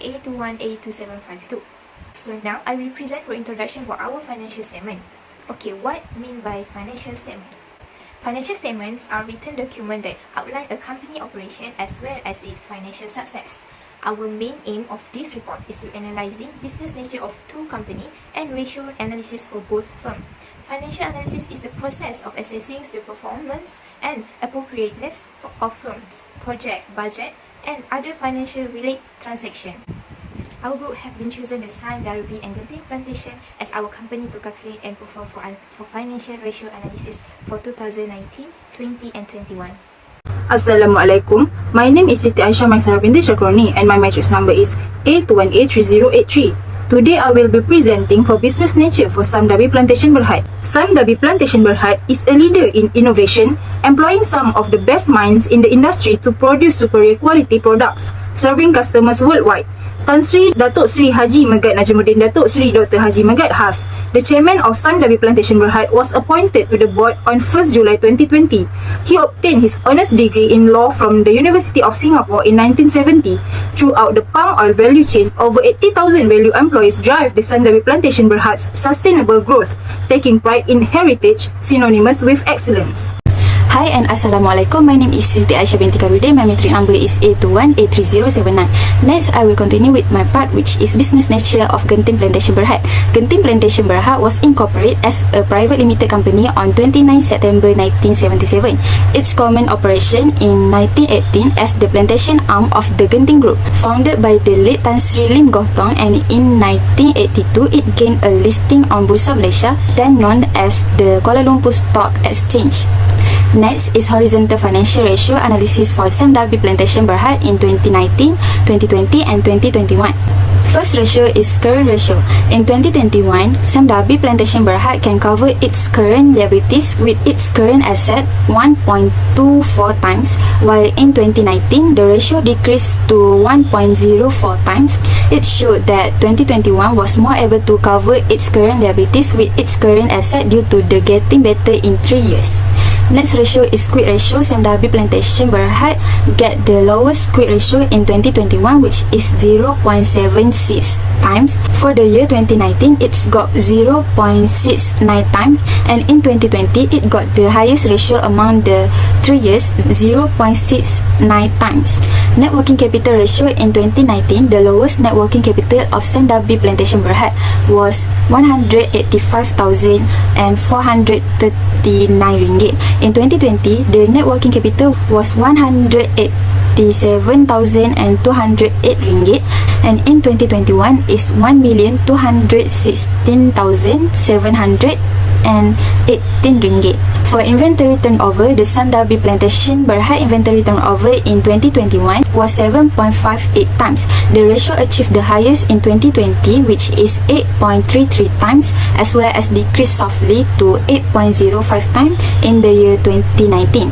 A21A2752. So now I will present for introduction for our financial statement. Okay, what mean by financial statement? Financial statements are written documents that outline a company operation as well as its financial success. Our main aim of this report is to analyzing business nature of two companies and ratio analysis for both firms. Financial analysis is the process of assessing the performance and appropriateness of firms, project, budget, and other financial related transactions. Our group have been chosen the SIME, DARBY, and GENTING Plantation as our company to calculate and perform for financial ratio analysis for 2019, 20, and 21. Assalamualaikum. My name is Siti Aisyah Maisarah Binti Shakroni and my matrix number is A21A3083. Today I will be presenting for business nature for SIME DARBY Plantation Berhad. SIME DARBY Plantation Berhad is a leader in innovation, employing some of the best minds in the industry to produce superior quality products, serving customers worldwide. Tan Sri Datuk Sri Haji Megat Najmuddin Datuk Sri Dr. Haji Megat Has, the chairman of SIME DARBY Plantation Berhad, was appointed to the board on 1st July 2020. He obtained his honours degree in law from the University of Singapore in 1970. Throughout the palm oil value chain, over 80,000 value employees drive the SIME DARBY Plantation Berhad's sustainable growth, taking pride in heritage synonymous with excellence. Hi and Assalamualaikum. My name is Siti Aisyah binti KHAIRUDDIN. My matric number is A21A3079. Next, I will continue with my part, which is business nature of Genting Plantation Berhad. Genting Plantation Berhad was incorporated as a private limited company on 29 September 1977. Its common operation in 1918 as the plantation arm of the Genting Group, founded by the late Tan Sri Lim Gohtong, and in 1982 it gained a listing on Bursa Malaysia, then known as the Kuala Lumpur Stock Exchange. Next is horizontal financial ratio analysis for SIME DARBY Plantation Berhad in 2019, 2020 and 2021. First ratio is current ratio. In 2021, SIME DARBY Plantation Berhad can cover its current liabilities with its current asset 1.24 times, while in 2019, the ratio decreased to 1.04 times. It showed that 2021 was more able to cover its current liabilities with its current asset due to the getting better in 3 years. Next ratio is quick ratio. SIME DARBY Plantation Berhad get the lowest quick ratio in 2021, which is 0.76 times. For the year 2019, it's got 0.69 times, and in 2020, it got the highest ratio among the 3 years, 0.69 times. Net working capital ratio in 2019, the lowest net working capital of SIME DARBY Plantation Berhad was 185,439 ringgit. In 2020, the net working capital was 187,208 ringgit, and in 2021 is 1,216,718 ringgit. For inventory turnover, the SIME DARBY Plantation Berhad inventory turnover in 2021 was 7.58 times. The ratio achieved the highest in 2020, which is 8.33 times, as well as decreased softly to 8.05 times in the year 2019.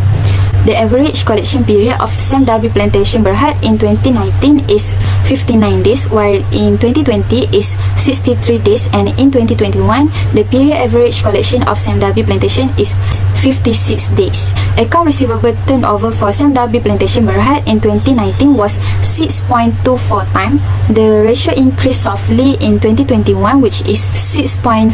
The average collection period of SIME DARBY Plantation Berhad in 2019 is 59 days, while in 2020 is 63 days, and in 2021, the period average collection of SIME DARBY Plantation is 56 days. Account receivable turnover for SIME DARBY Plantation Berhad in 2019 was 6.24 times. The ratio increased softly in 2021, which is 6.50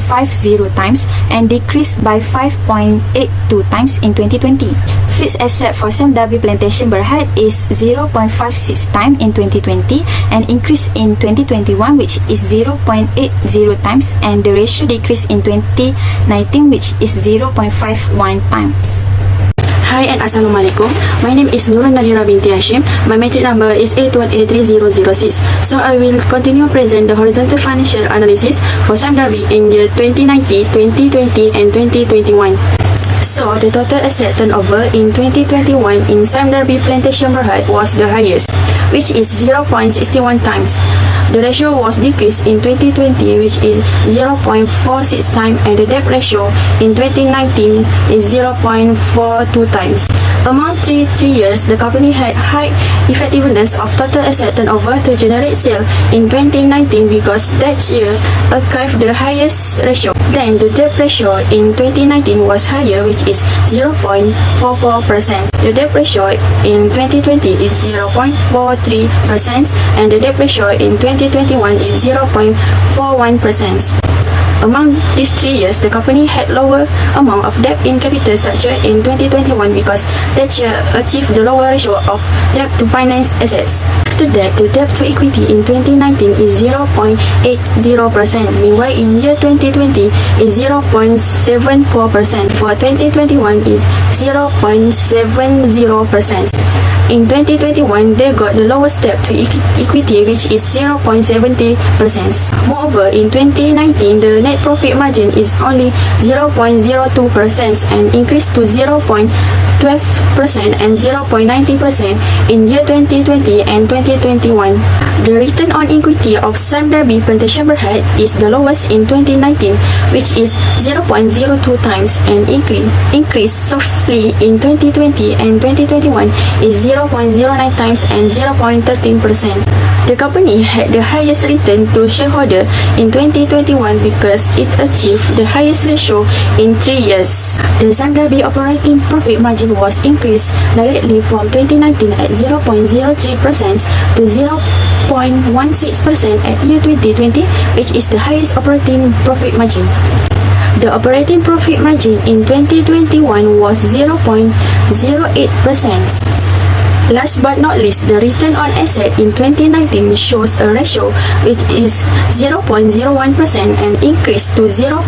times, and decreased by 5.82 times in 2020. Fixed asset for SIME DARBY Plantation Berhad is 0.56 times in 2020 and increased in 2021, which is 0.80 times, and the ratio decreased in 2019, which is 0.51 times. Hi and Assalamualaikum. My name is NADHIRAH binti HASHIM. My matric number is A21A3006. So I will continue present the horizontal financial analysis for SIME DARBY in year 2019, 2020 and 2021. So, the total asset turnover in 2021 in SIME DARBY Plantation Berhad was the highest, which is 0.61 times. The ratio was decreased in 2020, which is 0.46 times, and the debt ratio in 2019 is 0.42 times. Among three years, the company had high effectiveness of total asset turnover to generate sale in 2019 because that year achieved the highest ratio. Then the debt ratio in 2019 was higher, which is 0.44%. The debt ratio in 2020 is 0.43% and the debt ratio in 2021 is 0.41%. Among these 3 years, the company had lower amount of debt in capital structure in 2021 because that year achieved the lower ratio of debt to finance assets. After that, the debt to equity in 2019 is 0.80%, meanwhile in year 2020 is 0.74%, for 2021 is 0.70%. In 2021, they got the lowest debt to equity, which is 0.70%. Moreover, in 2019, the net profit margin is only 0.02% and increased to 0.12% and 0.90% in year 2020 and 2021. The return on equity of SIME DARBY Plantation Berhad is the lowest in 2019, which is 0.02 times, and increased softly in 2020 and 2021 is 0.09 times and 0.13%. The company had the highest return to shareholder in 2021 because it achieved the highest ratio in 3 years. The SIME DARBY operating profit margin was increased directly from 2019 at 0.03% to 0.16% at year 2020, which is the highest operating profit margin. The operating profit margin in 2021 was 0.08%. Last but not least, the return on asset in 2019 shows a ratio which is 0.01% and increased to 0.05%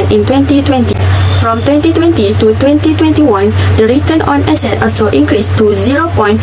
in 2020. From 2020 to 2021, the return on asset also increased to 0.41%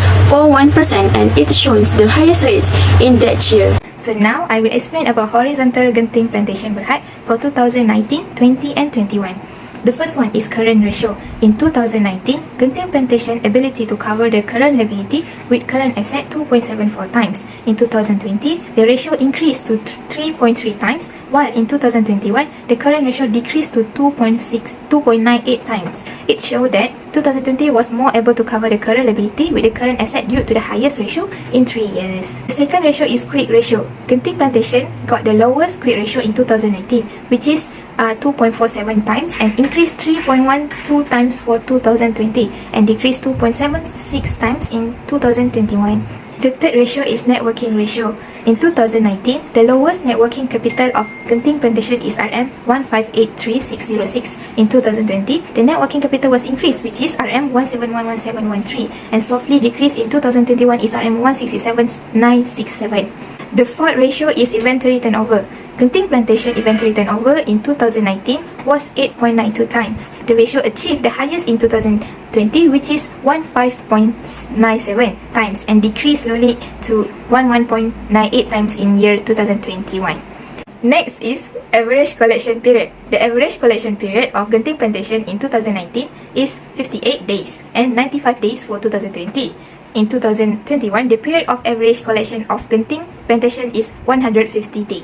and it shows the highest rates in that year. So now I will explain about horizontal Genting Plantation Berhad for 2019, 20 and 21. The first one is current ratio. In 2019, Genting Plantation ability to cover the current liability with current asset 2.74 times. In 2020, the ratio increased to 3.3 times, while in 2021, the current ratio decreased to 2.98 times. It showed that 2020 was more able to cover the current liability with the current asset due to the highest ratio in 3 years. The second ratio is quick ratio. Genting Plantation got the lowest quick ratio in 2019, which is 2.47 times and increased 3.12 times for 2020 and decreased 2.76 times in 2021. The third ratio is net working ratio. In 2019, the lowest net working capital of Genting Plantation is RM 1583606. In 2020, the net working capital was increased, which is RM 171713, and softly decreased in 2021 is RM 167967. The fourth ratio is inventory turnover. Genting Plantation inventory turnover in 2019 was 8.92 times. The ratio achieved the highest in 2020, which is 15.97 times and decreased slowly to 11.98 times in year 2021. Next is average collection period. The average collection period of Genting Plantation in 2019 is 58 days and 95 days for 2020. In 2021, the period of average collection of Genting Plantation is 150 days.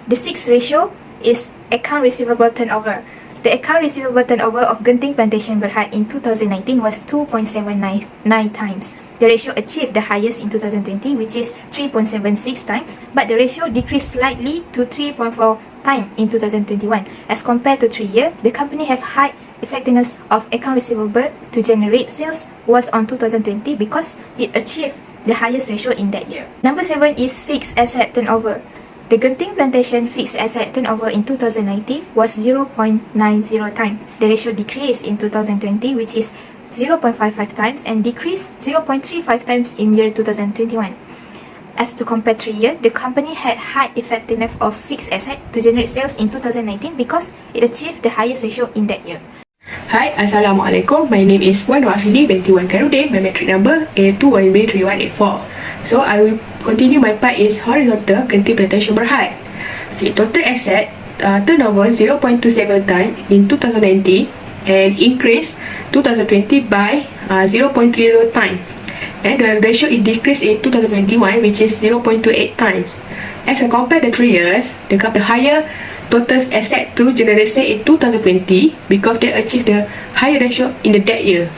The sixth ratio is account receivable turnover. The account receivable turnover of Genting Plantation Berhad in 2019 was 2.79 times. The ratio achieved the highest in 2020, which is 3.76 times, but the ratio decreased slightly to 3.4 times in 2021. As compared to 3 years, the company have high effectiveness of account receivable to generate sales was on 2020 because it achieved the highest ratio in that year. Number 7 is fixed asset turnover. The Genting Plantation fixed asset turnover in 2019 was 0.90 times. The ratio decreased in 2020, which is 0.55 times, and decreased 0.35 times in year 2021. As to compare 3 years, the company had high effectiveness of fixed asset to generate sales in 2019 because it achieved the highest ratio in that year. Hi, Assalamualaikum. My name is AFINI, Binti KHAIRUDDIN. My metric number A21B3184. So I will continue my part is horizontal Genting Plantation Berhad. Okay, total asset turnover 0.27 times in 2019 and increased 2020 by 0.30 times. And the ratio is decreased in 2021, which is 0.28 times. As I compare the 3 years, the higher total asset to generate sale in 2020 because they achieved the higher ratio in that year.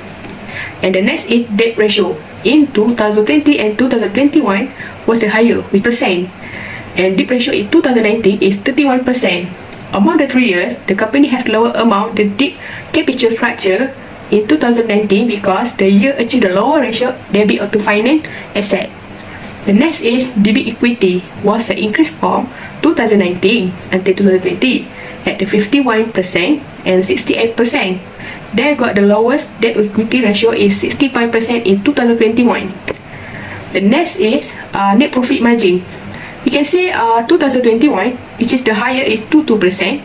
And the next is debt ratio. In 2020 and 2021 was the higher with percent. And debt ratio in 2019 is 31%. Among the 3 years, the company has lower amount the debt capital structure in 2019 because the year achieved a lower ratio debit to finance asset. The next is debit equity was an increase from 2019 until 2020 at the 51% and 68%. They got the lowest debt equity ratio is 65% in 2021. The next is net profit margin. You can see 2021, which is the higher, is 22%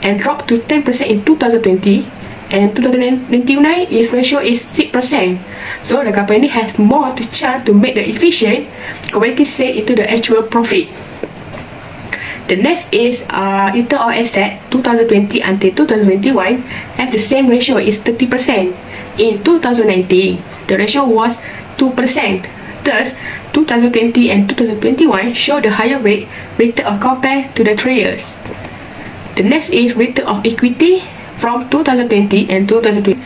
and dropped to 10% in 2020, and 2029 its ratio is 6%. So the company has more to chance to make the efficient converting sale into the actual profit. The next is return on asset 2020 until 2021 have the same ratio is 30%. In 2019, the ratio was 2%. Thus, 2020 and 2021 show the higher rate return of compared to the 3 years. The next is return of equity from 2020 and 2020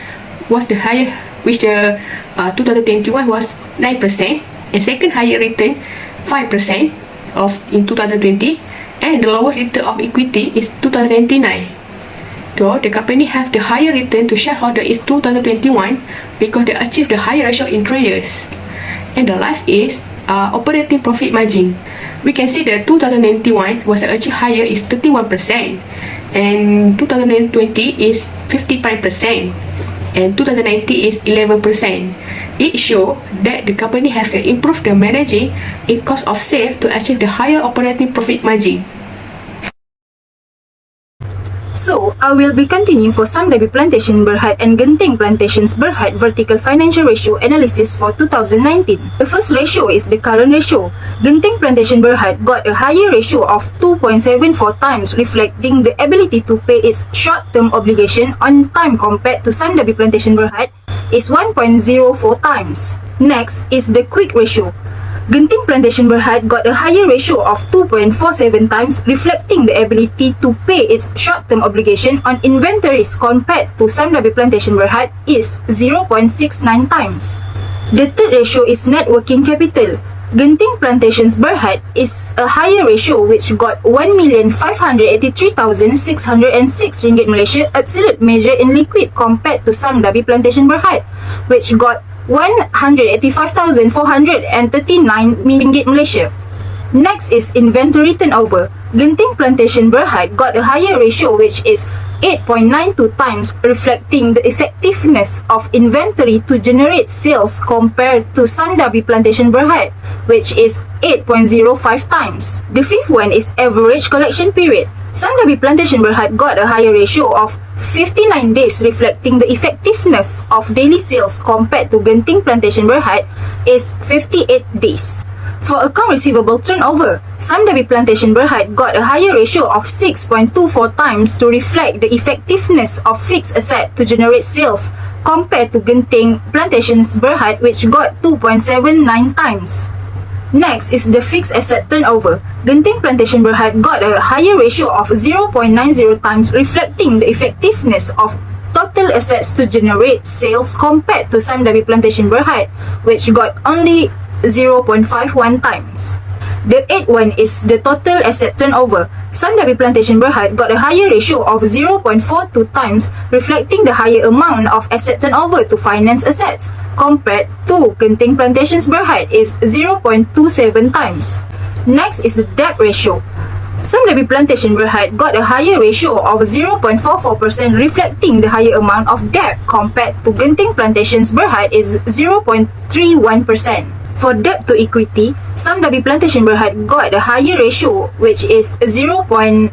was the higher, which the 2021 was 9%, and second higher return 5% of in 2020, and the lowest return of equity is 2099. So the company have the higher return to shareholder is 2021 because they achieved the higher ratio in 3 years. And the last is operating profit margin. We can see that 2021 was achieved higher is 31%, and 2020 is 55%, and 2019 is 11%. It shows that the company has improved the managing in cost of sales to achieve the higher operating profit margin. So, I will be continuing for SIME DARBY Plantation Berhad and Genting Plantations Berhad Vertical Financial Ratio Analysis for 2019. The first ratio is the current ratio. Genting Plantation Berhad got a higher ratio of 2.74 times, reflecting the ability to pay its short-term obligation on time compared to SIME DARBY Plantation Berhad is 1.04 times. Next is the quick ratio. Genting Plantation Berhad got a higher ratio of 2.47 times, reflecting the ability to pay its short-term obligation on inventories compared to SIME DARBY Plantation Berhad is 0.69 times. The third ratio is net working capital. Genting Plantations Berhad is a higher ratio which got 1,583,606 ringgit Malaysia absolute measure in liquid compared to SIME DARBY Plantation Berhad, which got 185,439 ringgit Malaysia. Next is inventory turnover. Genting Plantation Berhad got a higher ratio which is 8.92 times, reflecting the effectiveness of inventory to generate sales compared to SIME DARBY Plantation Berhad, which is 8.05 times. The fifth one is average collection period. SIME DARBY Plantation Berhad got a higher ratio of 59 days, reflecting the effectiveness of daily sales compared to Genting Plantation Berhad is 58 days. For account receivable turnover, SIME DARBY Plantation Berhad got a higher ratio of 6.24 times to reflect the effectiveness of fixed asset to generate sales compared to Genting Plantations Berhad, which got 2.79 times. Next is the fixed asset turnover. Genting Plantation Berhad got a higher ratio of 0.90 times, reflecting the effectiveness of total assets to generate sales compared to SIME DARBY Plantation Berhad, which got only 0.51 times. The eighth one is the total asset turnover. SIME DARBY Plantation Berhad got a higher ratio of 0.42 times, reflecting the higher amount of asset turnover to finance assets compared to Genting Plantations Berhad is 0.27 times. Next is the debt ratio. SIME DARBY Plantation Berhad got a higher ratio of 0.44%, reflecting the higher amount of debt compared to Genting Plantations Berhad is 0.31%. For debt to equity, SIME DARBY Plantation Berhad got a higher ratio which is 0.80%,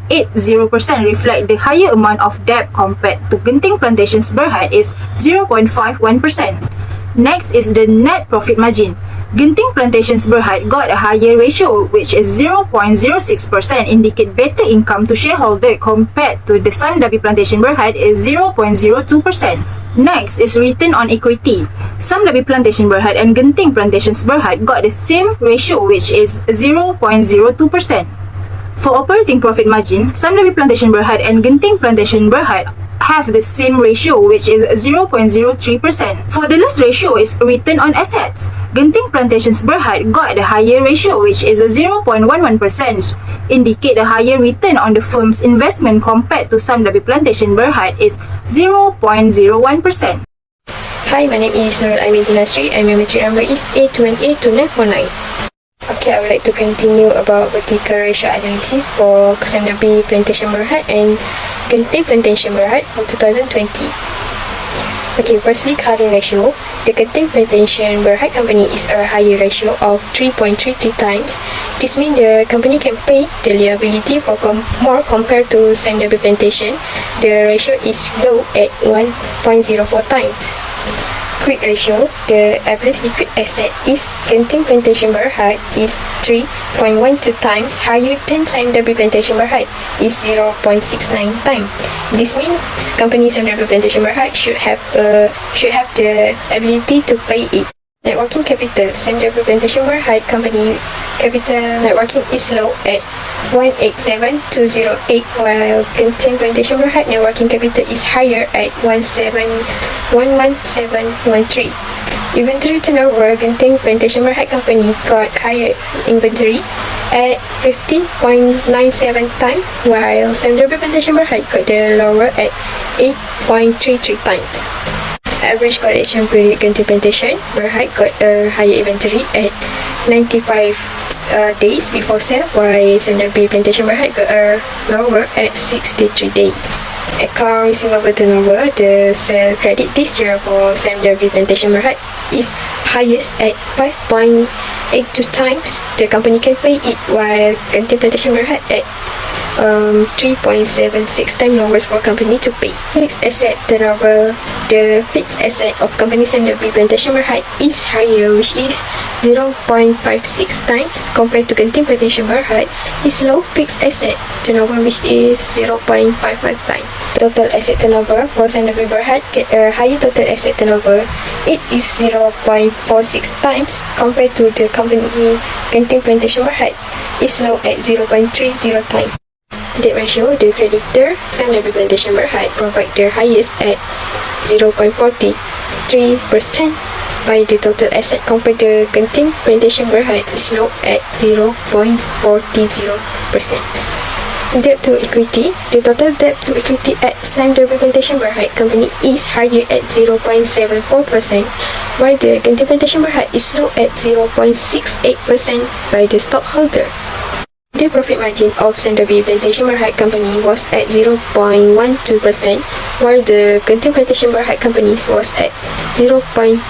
reflect the higher amount of debt compared to Genting Plantations Berhad is 0.51%. Next is the net profit margin. Genting Plantations Berhad got a higher ratio which is 0.06%, indicate better income to shareholder compared to the SIME DARBY Plantation Berhad is 0.02%. Next is return on equity. SIME DARBY Plantation Berhad and Genting Plantations Berhad got the same ratio which is 0.02%. For operating profit margin, SIME DARBY Plantation Berhad and Genting Plantation Berhad have the same ratio, which is 0.03%. For the last ratio is return on assets. Genting Plantations Berhad got the higher ratio, which is 0.11%. Indicate the higher return on the firm's investment compared to Sime Darby Plantation Berhad is 0.01%. Hi, my name is Binti NASRI and my matric number is A282949. Okay, I would like to continue about vertical ratio analysis for Sime Darby Plantation Berhad and Genting Plantation Berhad for 2020. Okay, firstly, current ratio. The Genting Plantation Berhad company is a higher ratio of 3.33 times. This means the company can pay the liability for more compared to Sime Darby Plantation. The ratio is low at 1.04 times. Quick ratio, the average liquid asset is Genting Plantation Berhad is 3.12 times higher than Sime Darby Plantation Berhad is 0.69 times. This means company Sime Darby Plantation Berhad should have the ability to pay it. Net working capital, Sime Darby Plantation Berhad company capital net working is low at 187,208, while Genting Plantation Berhad net working capital is higher at 11713. Inventory turnover, Genting Plantation Berhad company got higher inventory at 50.97 times, while Sime Darby Plantation Berhad got the lower at 8.33 times. Average collection period, Genting Plantation Berhad got a higher inventory at 95 days before sale, while Sime Darby Plantation Berhad got a lower at 63 days. Account receivable turnover, the sale credit this year for Sime Darby Plantation Berhad is highest at 5.82 times. The company can pay it, while Genting Plantation Berhad at 3.76 times lowest for company to pay. Fixed asset turnover, the fixed asset of company Sime Darby Plantation Berhad is higher, which is 0.56 times compared to Genting Plantation Berhad is low fixed asset turnover, which is 0.55 times. Total asset turnover for Sime Darby Berhad get a higher total asset turnover. It is 0.46 times compared to the company Genting Plantation Berhad is low at 0.30 times. Debt ratio, the creditor Sime Darby Plantation Berhad provide the highest at 0.43% by the total asset compared to Genting Plantation Berhad is low at 0.40%. Debt to equity, the total debt to equity at Sime Darby Plantation Berhad company is higher at 0.74%, while the Genting Plantation Berhad is low at 0.68% by the stockholder. The profit margin of Sime Darby Plantation Berhad company was at 0.12%, while the Genting Plantation Berhad companies was at 0.10%.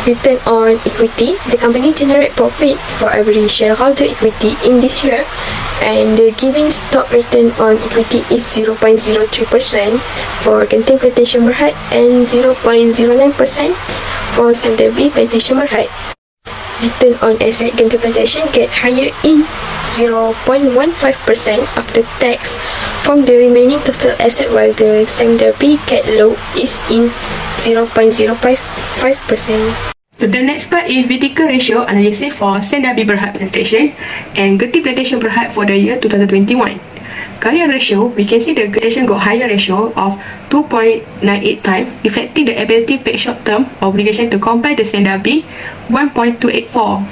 Return on equity, the company generate profit for every shareholder equity in this year, and the giving stock return on equity is 0.03% for Genting Plantation Berhad and 0.09% for Sime Darby Plantation Berhad. Return on asset, Genting Plantation get higher in 0.15% after tax from the remaining total asset, while the Sime Darby get low is in 0.055%. So the next part is vertical ratio analysis for Sime Darby Berhad Plantation and Genting Plantation Berhad for the year 2021. Current ratio, we can see the plantation got higher ratio of 2.98 times, reflecting the ability to pay short-term obligation to compare the Sime Darby 1.284.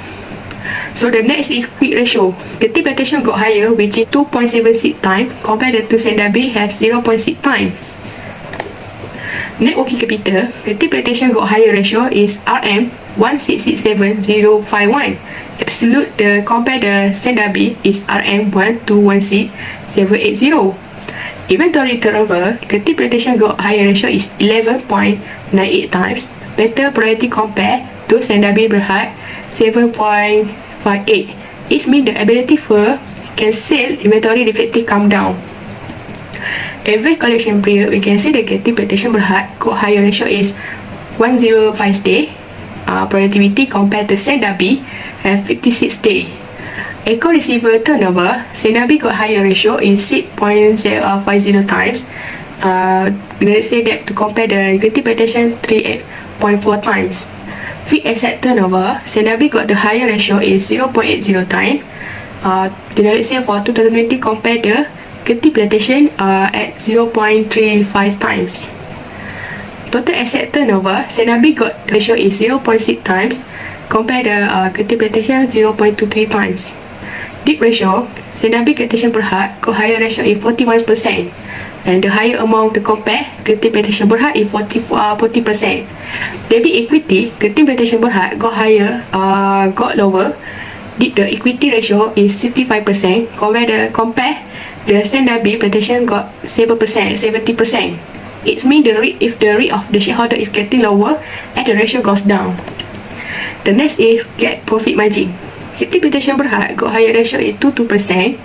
So the next is quick ratio. Genting Plantation got higher, which is 2.76 times, compared to Sime Darby have 0.6 times. Net working capital, Genting Plantation got higher ratio is RM 1667051. Absolute the compare the Sime Darby is RM 1216780. Inventory turnover, Genting Plantation got higher ratio is 11.98 times. Better priority compare to Sime Darby Berhad 7.58. It means the ability for can sell inventory defective come down. Average collection period, we can see the Genting Plantation Berhad got higher ratio is 105 day. Productivity compared to Sime Darby have 56 day. Account receivable turnover, Sime Darby got higher ratio is 6.050 times. Let's say that to compare the Genting Plantation 3.4 times. Fixed asset turnover, Sime Darby got the higher ratio is 0.80 times. Let's say for 2020 compare the Genting Plantation are at 0.35 times. Total asset turnover, Sendabi got ratio is 0.6 times, compare the Genting Plantation 0.23 times. Deep ratio, Sendabi Plantation Berhad got higher ratio is 41%, and the higher amount to compare, Genting Plantation Berhad is 40%. Debit equity, Genting Plantation Berhad got higher, got lower. The equity ratio is 65%. Compare the Sendabi Plantation got 70%. It means if the rate of the shareholder is getting lower and the ratio goes down. The next is get profit margin. Genting Plantation Berhad got higher ratio is 22%.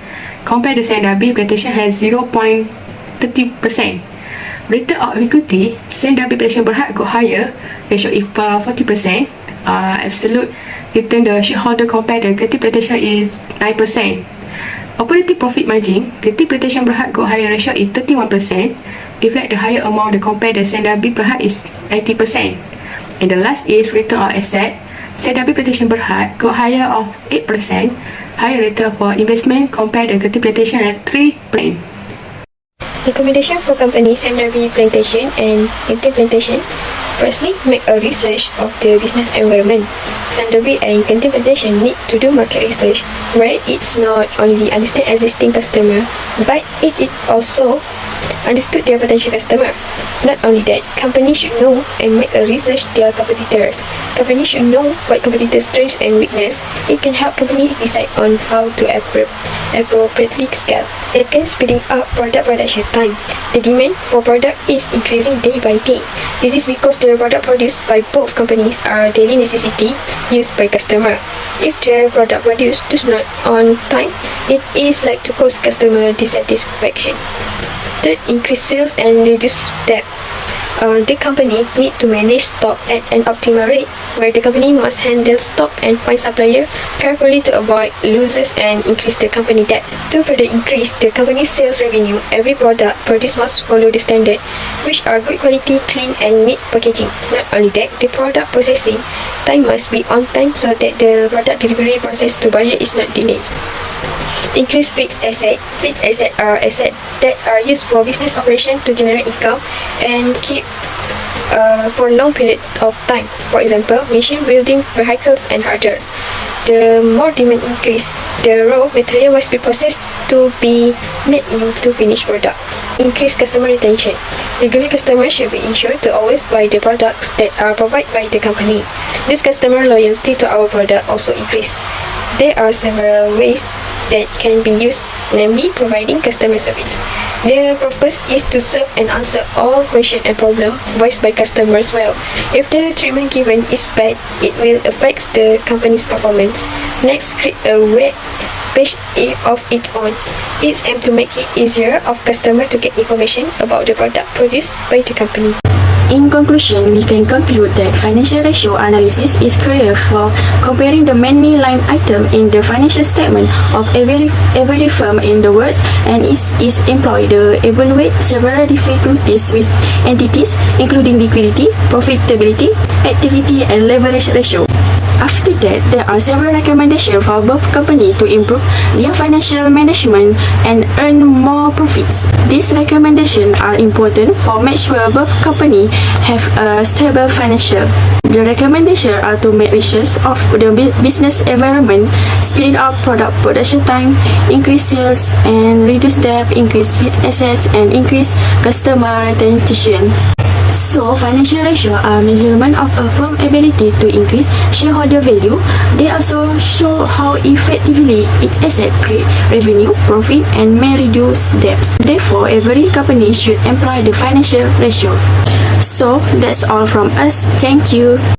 Compare the Sendabi Plantation has 0.30%. Return of equity, Sendabi Plantation Berhad got higher ratio is 40%. Absolute return the shareholder compare the Genting Plantation is 9%. Operating profit margin, Genting Plantation Berhad got higher ratio is 31%. Reflect the higher amount to compare the Sendabi Berhad is 90%. And the last is return on asset. Sendabi Plantation Berhad got higher of 8%. Higher return for investment compare the Genting Plantation at 3%. Recommendation for companies Sendabi Plantation and Genting Plantation. Firstly, make a research of the business environment. Sendabi and Genting Plantation need to do market research, where it's not only understand existing customer, but it also understood their potential customer. Not only that, companies should know and make a research their competitors. Companies should know what competitors' strengths and weakness. It can help companies decide on how to appropriately scale. Second, speeding up product production time. The demand for product is increasing day by day. This is because the product produced by both companies are daily necessity used by customer. If the product produced is not on time, it is like to cause customer dissatisfaction. Third, increase sales and reduce debt. The company need to manage stock at an optimal rate, where the company must handle stock and find supplier carefully to avoid losses and increase the company debt. To further increase the company's sales revenue, every product produced must follow the standard, which are good quality, clean and neat packaging. Not only that, the product processing time must be on time so that the product delivery process to buyer is not delayed. Increase fixed asset. Fixed asset are assets that are used for business operation to generate income and keep for long period of time. For example, machine building, vehicles and hardware. The more demand increase, the raw material must be processed to be made into finished products. Increase customer retention. Regular customers should be ensured to always buy the products that are provided by the company. This customer loyalty to our product also increase. There are several ways that can be used, namely providing customer service. The purpose is to serve and answer all questions and problems voiced by customers well. If the treatment given is bad, it will affect the company's performance. Next, create a web page of its own. It's aimed to make it easier of customer to get information about the product produced by the company. In conclusion, we can conclude that financial ratio analysis is crucial for comparing the many line items in the financial statement of every firm in the world, and is employed to evaluate several difficulties with entities, including liquidity, profitability, activity, and leverage ratio. After that, there are several recommendations for both companies to improve their financial management and earn more profits. These recommendations are important for make sure both companies have a stable financial. The recommendations are to make research of the business environment, speed up product production time, increase sales and reduce debt, increase fixed assets, and increase customer retention. So, financial ratio are measurement of a firm's ability to increase shareholder value. They also show how effectively its asset create revenue, profit, and may reduce debt. Therefore, every company should employ the financial ratio. So, that's all from us. Thank you.